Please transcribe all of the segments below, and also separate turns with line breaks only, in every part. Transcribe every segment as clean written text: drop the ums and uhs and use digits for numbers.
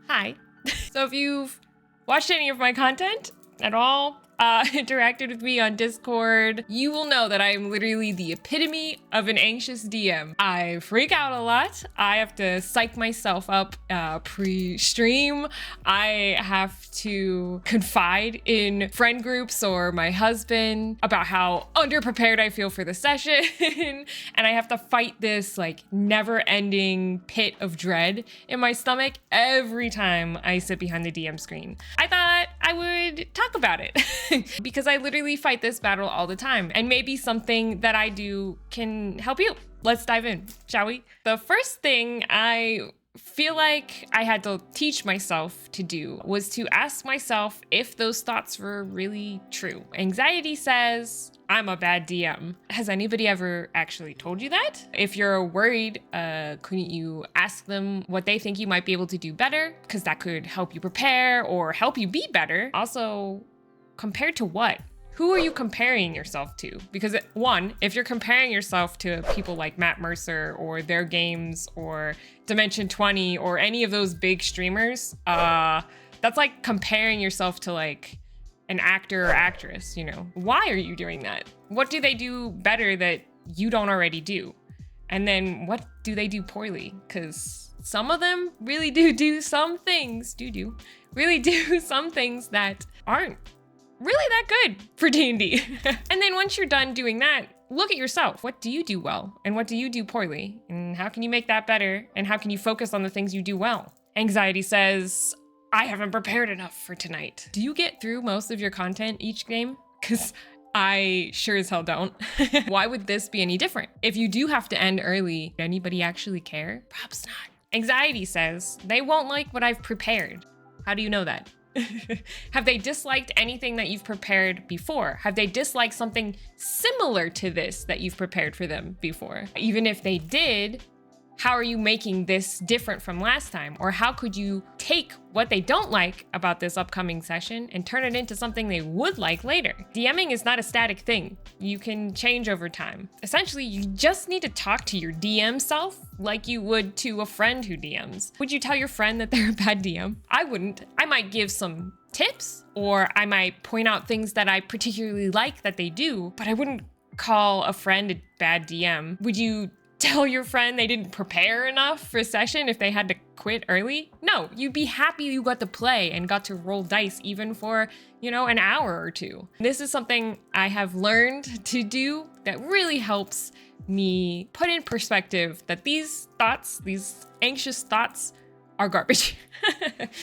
Hi. So if you've watched any of my content at all, interacted with me on Discord, you will know that I am literally the epitome of an anxious DM. I freak out a lot. I have to psych myself up pre-stream. I have to confide in friend groups or my husband about how underprepared I feel for the session. And I have to fight this like never-ending pit of dread in my stomach every time I sit behind the DM screen. I thought I would talk about it. Because I literally fight this battle all the time, and maybe something that I do can help you. Let's dive in, shall we? The first thing I feel like I had to teach myself to do was to ask myself if those thoughts were really true. Anxiety says, I'm a bad DM. Has anybody ever actually told you that? If you're worried, couldn't you ask them what they think you might be able to do better? Because that could help you prepare or help you be better. Also, compared to what? Who are you comparing yourself to? Because one, if you're comparing yourself to people like Matt Mercer or Their Games or Dimension 20 or any of those big streamers, that's like comparing yourself to like an actor or actress, you know? Why are you doing that? What do they do better that you don't already do? And then what do they do poorly? Because some of them really do some things, really do some things that aren't really that good for D&D. And then once you're done doing that, look at yourself. What do you do well? And what do you do poorly? And how can you make that better? And how can you focus on the things you do well? Anxiety says, I haven't prepared enough for tonight. Do you get through most of your content each game? Because I sure as hell don't. Why would this be any different? If you do have to end early, anybody actually care? Perhaps not. Anxiety says, they won't like what I've prepared. How do you know that? Have they disliked anything that you've prepared before? Have they disliked something similar to this that you've prepared for them before? Even if they did, how are you making this different from last time? Or how could you take what they don't like about this upcoming session and turn it into something they would like later? DMing is not a static thing. You can change over time. Essentially, you just need to talk to your DM self like you would to a friend who DMs. Would you tell your friend that they're a bad DM? I wouldn't. I might give some tips, or I might point out things that I particularly like that they do, but I wouldn't call a friend a bad DM. Would you tell your friend they didn't prepare enough for a session if they had to quit early? No, you'd be happy you got to play and got to roll dice even for, an hour or two. This is something I have learned to do that really helps me put in perspective that these thoughts, these anxious thoughts, are garbage.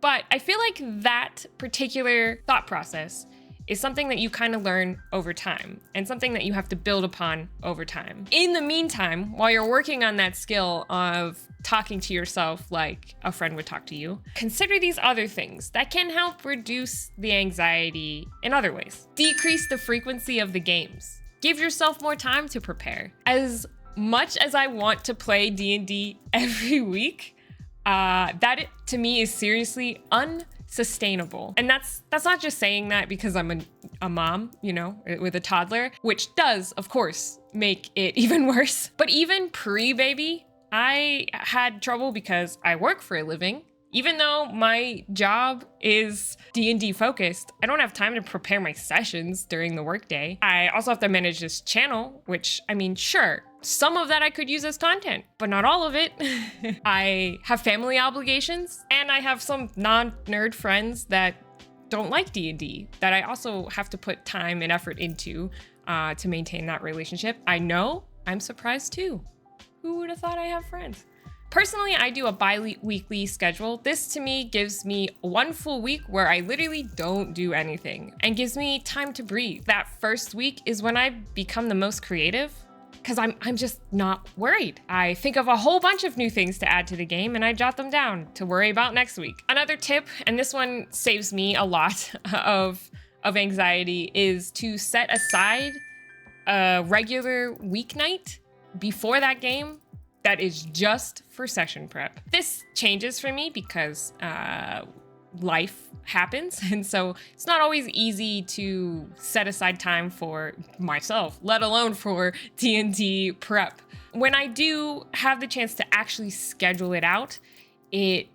But I feel like that particular thought process is something that you kind of learn over time and something that you have to build upon over time. In the meantime, while you're working on that skill of talking to yourself like a friend would talk to you, consider these other things that can help reduce the anxiety in other ways. Decrease the frequency of the games. Give yourself more time to prepare. As much as I want to play D&D every week, that to me is seriously unsustainable. And that's not just saying that because I'm a mom, with a toddler, which does, of course, make it even worse. But even pre-baby, I had trouble because I work for a living. Even though my job is D&D focused, I don't have time to prepare my sessions during the workday. I also have to manage this channel, which, sure, some of that I could use as content, but not all of it. I have family obligations, and I have some non-nerd friends that don't like D&D that I also have to put time and effort into to maintain that relationship. I know, I'm surprised too. Who would have thought I have friends? Personally, I do a bi-weekly schedule. This to me gives me one full week where I literally don't do anything and gives me time to breathe. That first week is when I become the most creative because I'm just not worried. I think of a whole bunch of new things to add to the game and I jot them down to worry about next week. Another tip, and this one saves me a lot of anxiety, is to set aside a regular weeknight before that game that is just for session prep. This changes for me because life happens, and so it's not always easy to set aside time for myself, let alone for D&D prep. When I do have the chance to actually schedule it out, it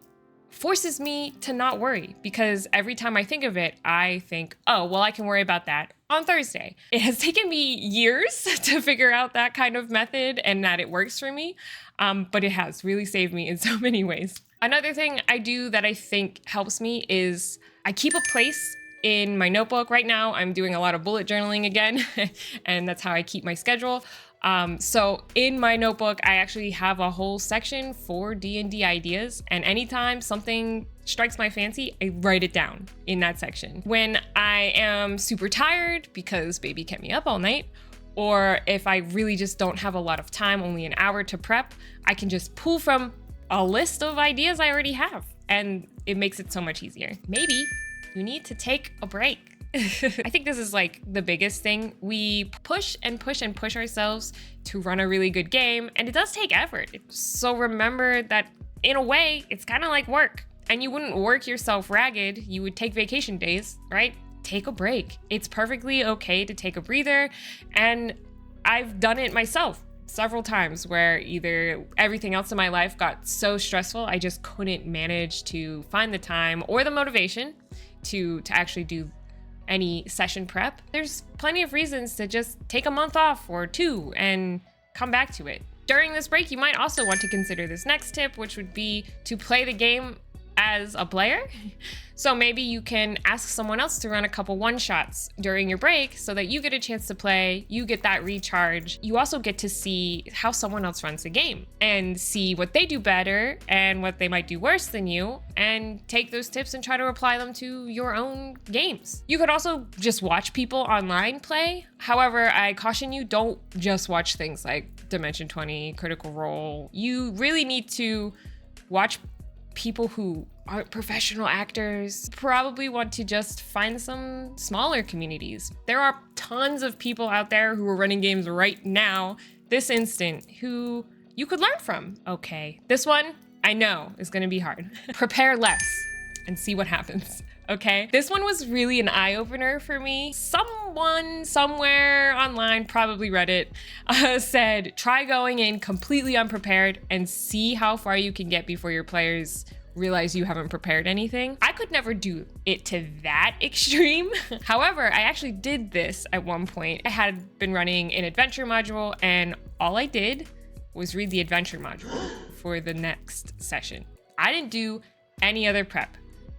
forces me to not worry, because every time I think of it, I think, oh, well, I can worry about that on Thursday. It has taken me years to figure out that kind of method and that it works for me, but it has really saved me in so many ways. Another thing I do that I think helps me is I keep a place in my notebook. Right now, I'm doing a lot of bullet journaling again, and that's how I keep my schedule. So in my notebook, I actually have a whole section for D&D ideas, and anytime something strikes my fancy, I write it down in that section. When I am super tired because baby kept me up all night, or if I really just don't have a lot of time, only an hour to prep, I can just pull from a list of ideas I already have, and it makes it so much easier. Maybe you need to take a break. I think this is like the biggest thing. We push and push and push ourselves to run a really good game, and it does take effort. So remember that in a way, it's kind of like work, and you wouldn't work yourself ragged. You would take vacation days, right? Take a break. It's perfectly okay to take a breather, and I've done it myself several times where either everything else in my life got so stressful, I just couldn't manage to find the time or the motivation to actually do any session prep. There's plenty of reasons to just take a month off or 2 and come back to it. During this break, you might also want to consider this next tip, which would be to play the game as a player. So maybe you can ask someone else to run a couple one-shots during your break so that you get a chance to play, you get that recharge. You also get to see how someone else runs the game and see what they do better and what they might do worse than you, and take those tips and try to apply them to your own games. You could also just watch people online play. However, I caution you, don't just watch things like Dimension 20, Critical Role. You really need to watch people who aren't professional actors. Probably want to just find some smaller communities. There are tons of people out there who are running games right now, this instant, who you could learn from. Okay, this one I know is gonna be hard. Prepare less and see what happens. Okay, this one was really an eye-opener for me. Someone somewhere online, probably Reddit, said try going in completely unprepared and see how far you can get before your players realize you haven't prepared anything. I could never do it to that extreme. However, I actually did this at one point. I had been running an adventure module, and all I did was read the adventure module for the next session. I didn't do any other prep.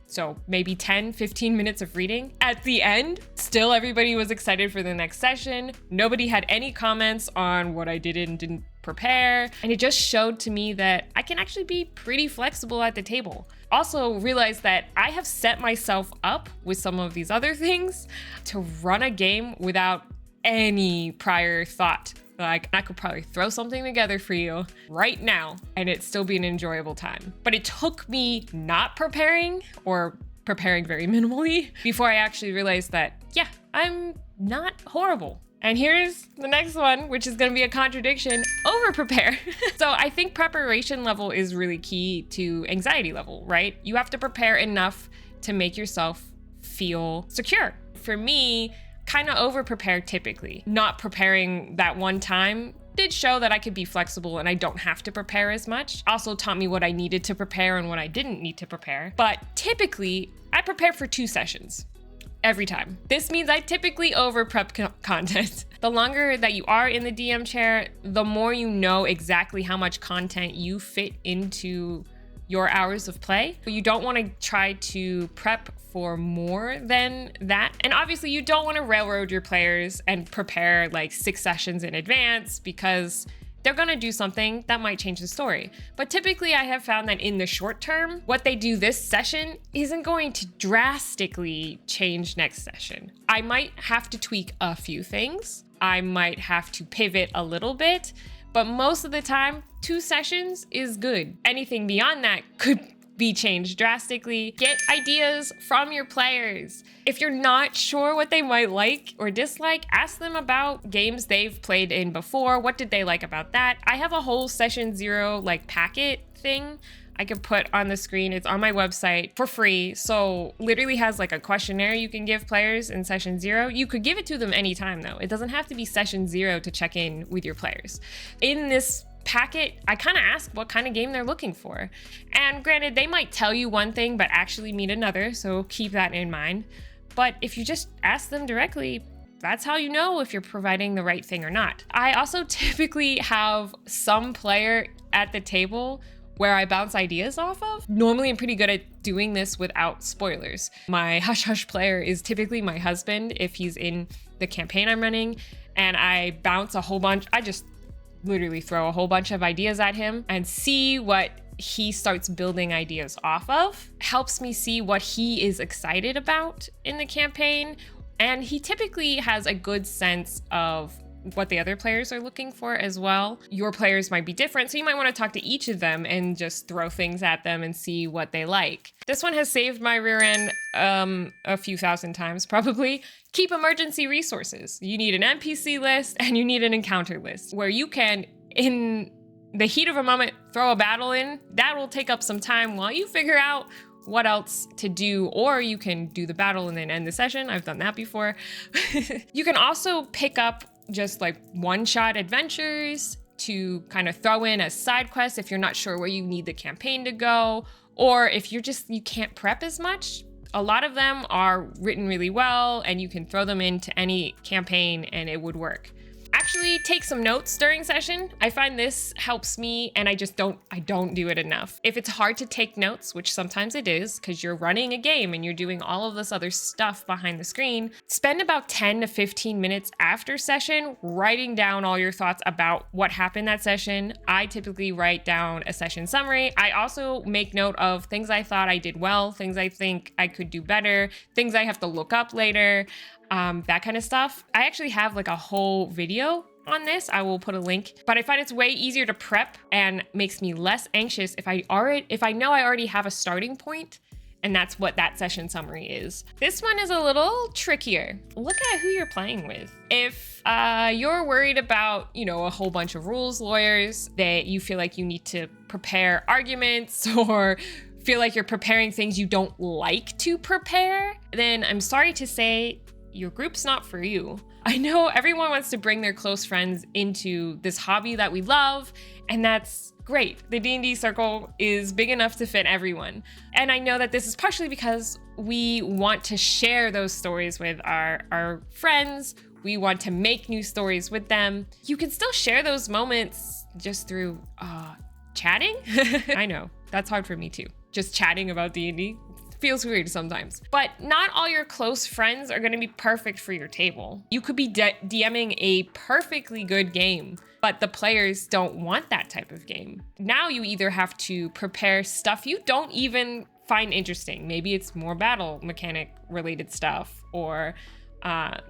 So maybe 10, 15 minutes of reading. At the end, still everybody was excited for the next session. Nobody had any comments on what I did and didn't prepare. And it just showed to me that I can actually be pretty flexible at the table. Also realized that I have set myself up with some of these other things to run a game without any prior thought. Like, I could probably throw something together for you right now and it'd still be an enjoyable time. But it took me not preparing, or preparing very minimally, before I actually realized that, yeah, I'm not horrible. And here's the next one, which is gonna be a contradiction: over prepare. So I think preparation level is really key to anxiety level, right? You have to prepare enough to make yourself feel secure. For me, kind of over prepared typically. Not preparing that one time did show that I could be flexible and I don't have to prepare as much. Also taught me what I needed to prepare and what I didn't need to prepare. But typically, I prepare for 2 sessions every time. This means I typically over prep content. The longer that you are in the DM chair, the more you know exactly how much content you fit into your hours of play. But you don't want to try to prep for more than that. And obviously you don't want to railroad your players and prepare like 6 sessions in advance, because they're gonna do something that might change the story. But typically I have found that in the short term, what they do this session isn't going to drastically change next session. I might have to tweak a few things. I might have to pivot a little bit, but most of the time, 2 sessions is good. Anything beyond that could be changed drastically. Get ideas from your players. If you're not sure what they might like or dislike, ask them about games they've played in before. What did they like about that? I have a whole session 0 like packet thing I could put on the screen. It's on my website for free. So literally has like a questionnaire you can give players in session 0. You could give it to them anytime though. It doesn't have to be session 0 to check in with your players. In this packet, I kind of ask what kind of game they're looking for. And granted, they might tell you one thing, but actually mean another, so keep that in mind. But if you just ask them directly, that's how you know if you're providing the right thing or not. I also typically have some player at the table where I bounce ideas off of. Normally, I'm pretty good at doing this without spoilers. My hush hush player is typically my husband if he's in the campaign I'm running, and I bounce a whole bunch. I just literally throw a whole bunch of ideas at him and see what he starts building ideas off of. Helps me see what he is excited about in the campaign. And he typically has a good sense of what the other players are looking for as well. Your players might be different, so you might want to talk to each of them and just throw things at them and see what they like. This one has saved my rear end a few thousand times, probably. Keep emergency resources. You need an NPC list and you need an encounter list where you can, in the heat of a moment, throw a battle in. That will take up some time while you figure out what else to do, or you can do the battle and then end the session. I've done that before. You can also pick up just like one-shot adventures to kind of throw in as side quests if you're not sure where you need the campaign to go, or if you can't prep as much. A lot of them are written really well and you can throw them into any campaign and it would work. Actually take some notes during session. I find this helps me, and I don't do it enough. If it's hard to take notes, which sometimes it is because you're running a game and you're doing all of this other stuff behind the screen, spend about 10 to 15 minutes after session writing down all your thoughts about what happened that session. I typically write down a session summary. I also make note of things I thought I did well, things I think I could do better, things I have to look up later. That kind of stuff. I actually have like a whole video on this. I will put a link, but I find it's way easier to prep and makes me less anxious if I know I already have a starting point, and that's what that session summary is. This one is a little trickier. Look at who you're playing with. If you're worried about, a whole bunch of rules lawyers, that you feel like you need to prepare arguments or feel like you're preparing things you don't like to prepare, then I'm sorry to say, your group's not for you. I know everyone wants to bring their close friends into this hobby that we love, and that's great. The D&D circle is big enough to fit everyone. And I know that this is partially because we want to share those stories with our friends. We want to make new stories with them. You can still share those moments just through chatting. I know, that's hard for me too. Just chatting about D&D. Feels weird sometimes. But not all your close friends are gonna be perfect for your table. You could be DMing a perfectly good game, but the players don't want that type of game. Now you either have to prepare stuff you don't even find interesting. Maybe it's more battle mechanic related stuff, or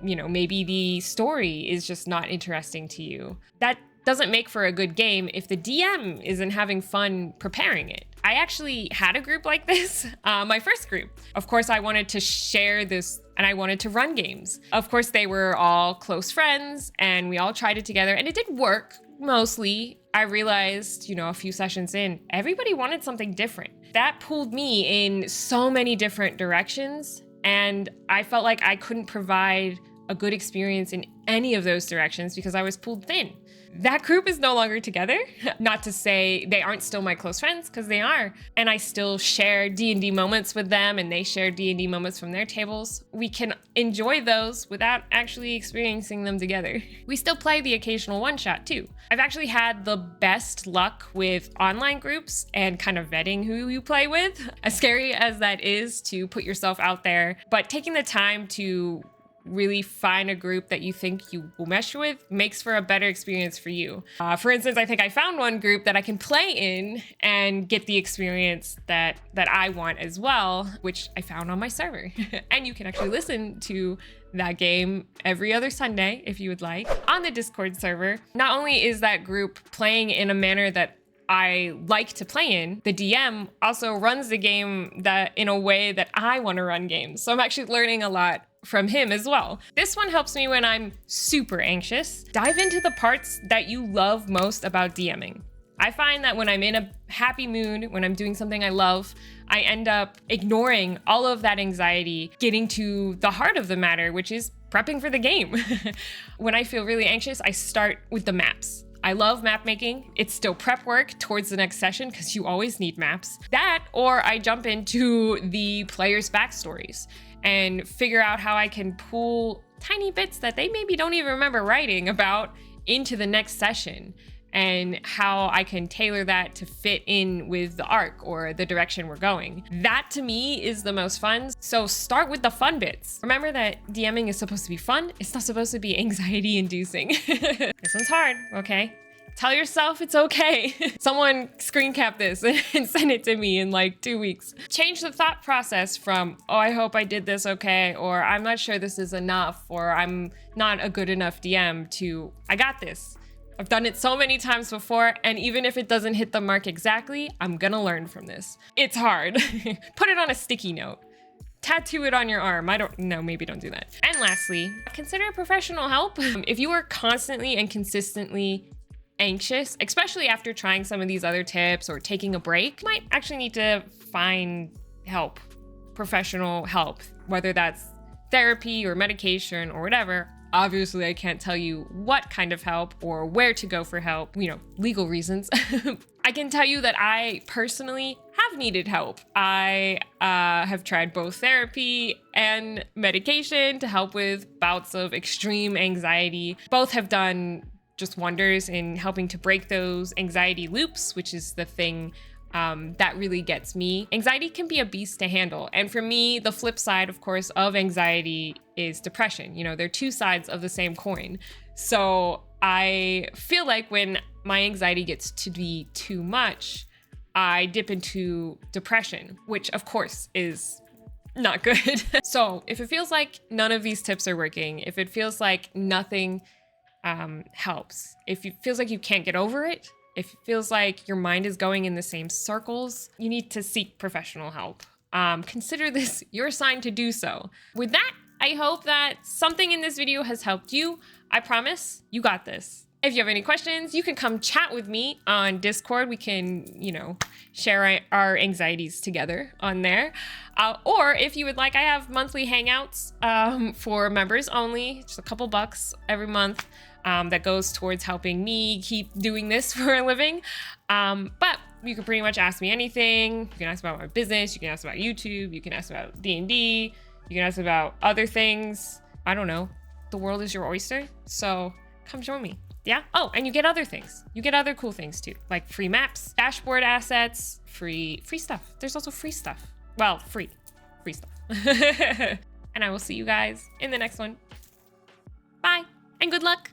maybe the story is just not interesting to you. That doesn't make for a good game if the DM isn't having fun preparing it. I actually had a group like this, my first group. Of course, I wanted to share this and I wanted to run games. Of course, they were all close friends and we all tried it together and it did work mostly. I realized, a few sessions in, everybody wanted something different. That pulled me in so many different directions, and I felt like I couldn't provide a good experience in any of those directions because I was pulled thin. That group is no longer together. Not to say they aren't still my close friends, because they are. And I still share D&D moments with them and they share D&D moments from their tables. We can enjoy those without actually experiencing them together. We still play the occasional one-shot too. I've actually had the best luck with online groups and kind of vetting who you play with. As scary as that is to put yourself out there, but taking the time to really find a group that you think you will mesh with makes for a better experience for you. For instance, I think I found one group that I can play in and get the experience that I want as well, which I found on my server. And you can actually listen to that game every other Sunday if you would like on the Discord server. Not only is that group playing in a manner that I like to play in, the DM also runs the game that in a way that I want to run games. So I'm actually learning a lot from him as well. This one helps me when I'm super anxious. Dive into the parts that you love most about DMing. I find that when I'm in a happy mood, when I'm doing something I love, I end up ignoring all of that anxiety, getting to the heart of the matter, which is prepping for the game. When I feel really anxious, I start with the maps. I love map making. It's still prep work towards the next session because you always need maps. That, or I jump into the players' backstories and figure out how I can pull tiny bits that they maybe don't even remember writing about into the next session, and how I can tailor that to fit in with the arc or the direction we're going. That to me is the most fun. So start with the fun bits. Remember that DMing is supposed to be fun. It's not supposed to be anxiety inducing. This one's hard, okay? Tell yourself it's okay. Someone screen cap this and send it to me in like 2 weeks. Change the thought process from, oh, I hope I did this okay, or I'm not sure this is enough, or I'm not a good enough DM, to, I got this. I've done it so many times before, and even if it doesn't hit the mark exactly, I'm gonna learn from this. It's hard. Put it on a sticky note. Tattoo it on your arm. I don't know, maybe don't do that. And lastly, consider professional help. If you are constantly and consistently anxious, especially after trying some of these other tips or taking a break, you might actually need to find help, professional help, whether that's therapy or medication or whatever. Obviously, I can't tell you what kind of help or where to go for help, you know, legal reasons. I can tell you that I personally have needed help. I have tried both therapy and medication to help with bouts of extreme anxiety. Both have done just wonders in helping to break those anxiety loops, which is the thing that really gets me. Anxiety can be a beast to handle. And for me, the flip side, of course, of anxiety is depression. You know, they're two sides of the same coin. So I feel like when my anxiety gets to be too much, I dip into depression, which of course is not good. So if it feels like none of these tips are working, if it feels like nothing helps, if it feels like you can't get over it, if it feels like your mind is going in the same circles, you need to seek professional help. Consider this your sign to do so. With that, I hope that something in this video has helped you. I promise you got this. If you have any questions, you can come chat with me on Discord. We can, you know, share our anxieties together on there. Or if you would like, I have monthly hangouts for members only, just a couple bucks every month. That goes towards helping me keep doing this for a living. But you can pretty much ask me anything. You can ask about my business. You can ask about YouTube. You can ask about D&D. You can ask about other things. I don't know. The world is your oyster. So come join me. Yeah. Oh, and you get other things. You get other cool things too, like free maps, dashboard assets, free stuff. There's also free stuff. Well, free stuff. And I will see you guys in the next one. Bye, and good luck.